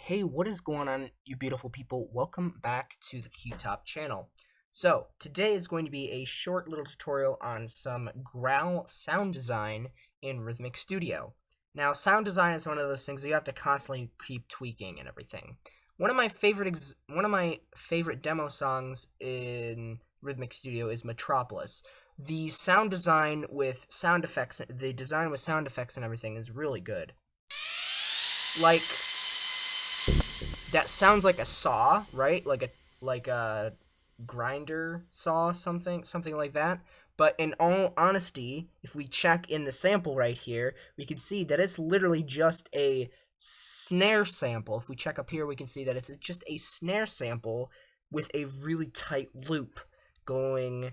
Hey, what is going on, you beautiful people? Welcome back to the Topp channel. So, today is going to be a short little tutorial on some growl sound design in Rytmik Studio. Now, sound design is one of those things that you have to constantly keep tweaking and everything. One of my favorite demo songs in Rytmik Studio is Metropolis. The sound design with sound effects, and everything is really good. Like, that sounds like a saw, right? Like a grinder saw, something like that. But in all honesty, if we check in the sample right here, we can see that it's literally just a snare sample. If we check up here, we can see that it's just a snare sample with a really tight loop going,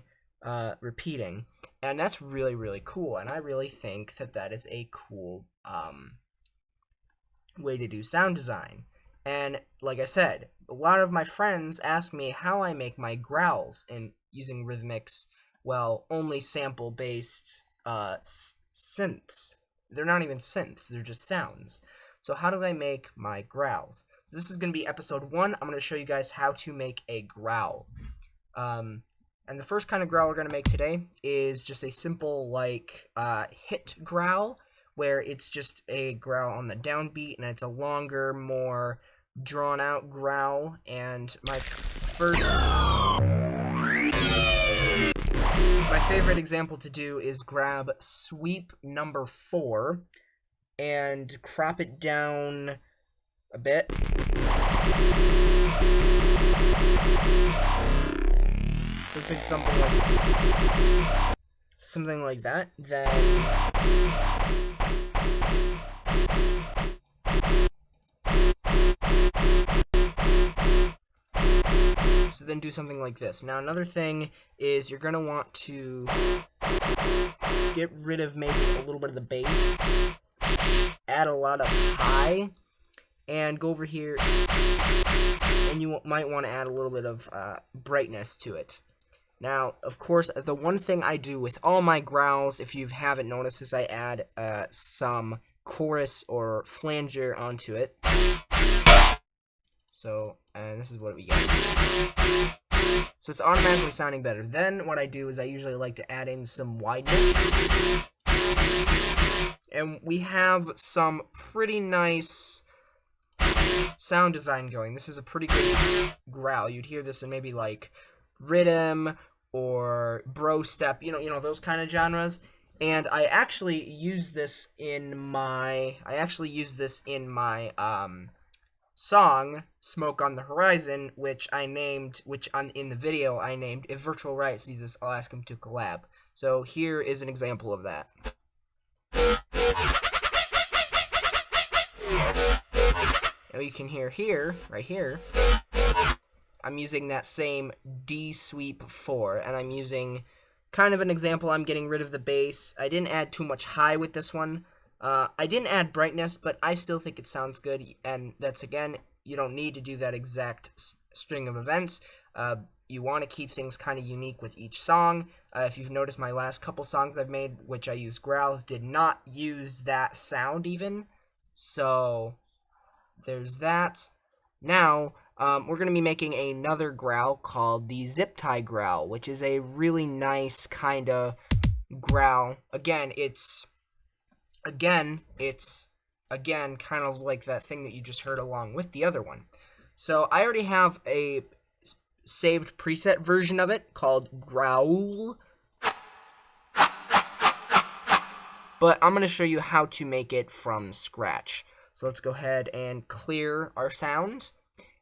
repeating. And that's really, really cool. And I really think that that is a cool, way to do sound design. And like I said, a lot of my friends ask me how I make my growls in using Rytmik's, well, only sample-based synths. They're not even synths, they're just sounds. So how do I make my growls? So this is going to be episode 1. I'm going to show you guys how to make a growl. And the first kind of growl we're going to make today is just a simple, like, hit growl, where it's just a growl on the downbeat, and it's a longer, more drawn-out growl. And my favorite example to do is grab sweep number 4 and crop it down a bit. So think something like that. Then do something like this. Now, another thing is you're going to want to get rid of maybe a little bit of the bass, add a lot of high, and go over here, and you might want to add a little bit of brightness to it. Now, of course, the one thing I do with all my growls, if you haven't noticed, is I add some chorus or flanger onto it. So, and this is what we get. So it's automatically sounding better. Then what I do is I usually like to add in some wideness. And we have some pretty nice sound design going. This is a pretty good growl. You'd hear this in maybe like rhythm or bro step, you know those kind of genres. And I actually use this in my song Smoke on the Horizon, which in the video I named If Virtual Riot sees this, I'll ask him to collab. So here is an example of that. Now you can hear here, right here, I'm using that same D sweep 4, and I'm using kind of an example. I'm getting rid of the bass. I didn't add too much high with this one. I didn't add brightness, but I still think it sounds good, and that's, again, you don't need to do that exact string of events. You want to keep things kind of unique with each song. If you've noticed, my last couple songs I've made, which I use growls, did not use that sound even. So there's that. Now, we're going to be making another growl called the zip tie growl, which is a really nice kind of growl. Again, it's kind of like that thing that you just heard along with the other one. So I already have a saved preset version of it called Growl, but I'm going to show you how to make it from scratch. So let's go ahead and clear our sound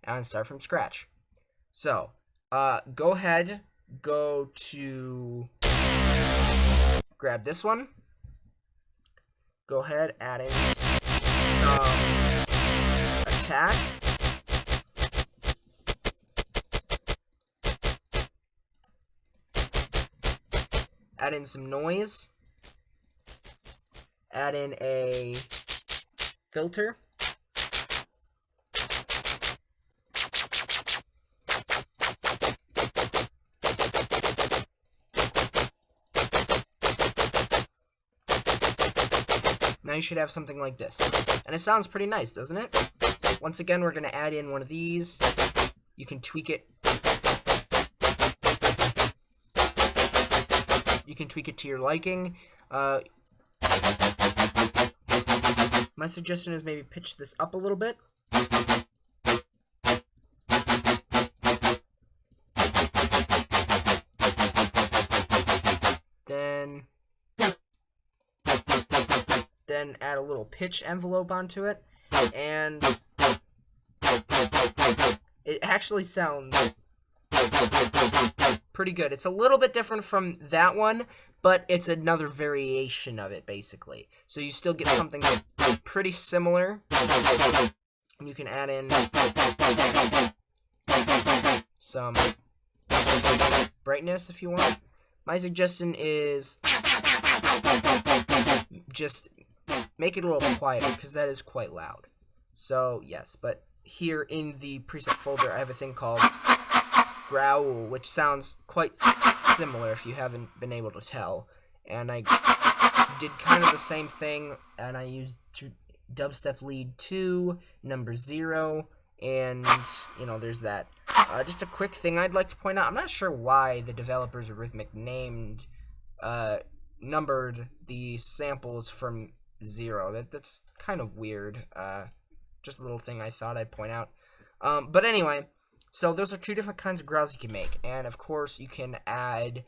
and start from scratch. So go ahead, grab this one. Go ahead, add in some attack. Add in some noise. Add in a filter. Now you should have something like this. And it sounds pretty nice, doesn't it? once again, we're going to add in one of these. You can tweak it. You can tweak it to your liking. My suggestion is maybe pitch this up a little bit. Then add a little pitch envelope onto it, and it actually sounds pretty good. It's a little bit different from that one, but it's another variation of it, basically. So you still get something pretty similar. You can add in some brightness if you want. My suggestion is just make it a little quieter, because that is quite loud. So, yes, but here in the preset folder, I have a thing called Growl, which sounds quite similar if you haven't been able to tell. And I did kind of the same thing, and I used dubstep lead 2, number 0, and, you know, there's that. Just a quick thing I'd like to point out. I'm not sure why the developers of Rytmik numbered the samples from 0. That's kind of weird. Just a little thing I thought I'd point out. But anyway, so those are 2 different kinds of growls you can make. And, of course, you can add,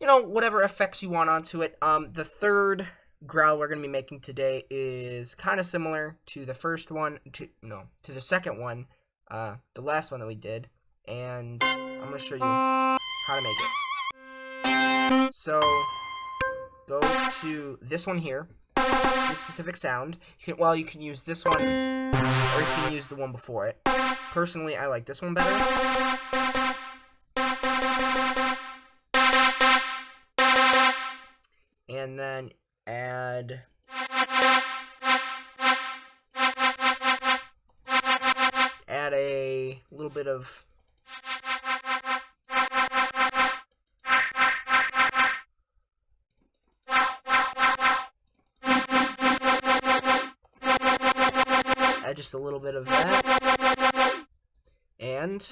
you know, whatever effects you want onto it. The third growl we're going to be making today is kind of similar to the first one, to the second one, the last one that we did, and I'm going to show you how to make it. So, go to this one here, this specific sound. You can use this one, or you can use the one before it. Personally, I like this one better. And then add a little bit of just a little bit of that, and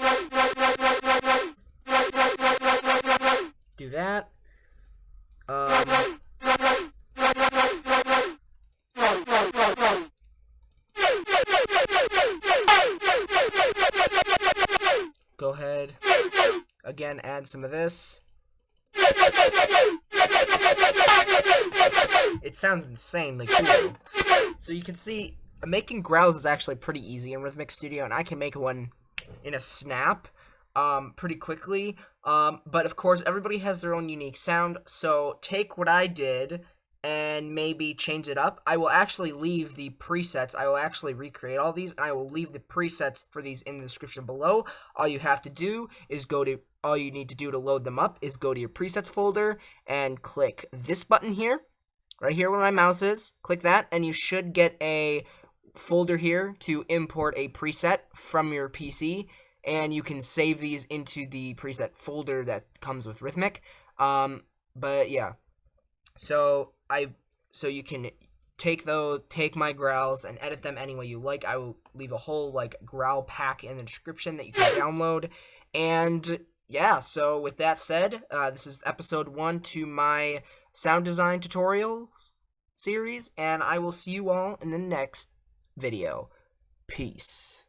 do that. Go ahead, again, add some of this. It sounds insanely cool. So you can see, making growls is actually pretty easy in Rytmik Studio, and I can make one in a snap pretty quickly. But of course, everybody has their own unique sound, so take what I did and maybe change it up. I will actually leave the presets. I will actually recreate all these, and I will leave the presets for these in the description below. All you have to do is all you need to do to load them up is go to your presets folder and click this button here, right here where my mouse is. Click that, and you should get a folder here to import a preset from your PC, and you can save these into the preset folder that comes with Rytmik. But yeah, so you can take my growls and edit them any way you like. I will leave a whole growl pack in the description that you can download. And yeah, so with that said, this is episode 1 to my sound design tutorials series, and I will see you all in the next video. Peace.